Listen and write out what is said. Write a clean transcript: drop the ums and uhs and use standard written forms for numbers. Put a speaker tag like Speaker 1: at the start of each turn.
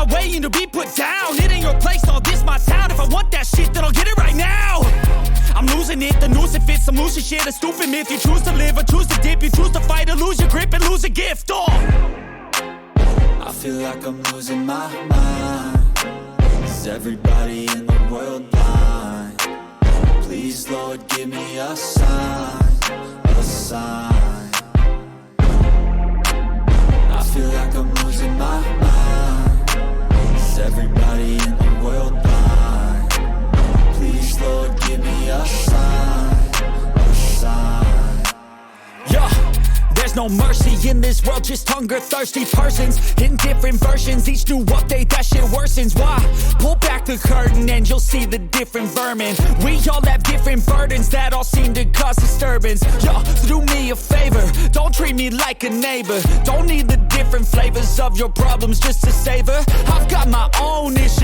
Speaker 1: my way and to be put down. It ain't your place, all this my town. If I want that shit, then I'll get it right now. I'm losing it, the noose it fits, I'm losing shit. A stupid myth, you choose to live or choose to dip. You choose to fight or lose your grip and lose a gift.
Speaker 2: I feel like I'm losing my mind. Is everybody in the world blind? Please, Lord, give me a sign, a sign. I feel like I'm losing my mind. Is everybody in the world blind? Please, Lord, give me a sign, a sign.
Speaker 1: Yeah. There's no mercy in this world, just hunger-thirsty persons in different versions. Each new update, that shit worsens. Why? Pull back the curtain and you'll see the different vermin. We all have different burdens that all seem to cause disturbance. Yo, do me a favor, don't treat me like a neighbor. Don't need the different flavors of your problems just to savor. I've got my own issues.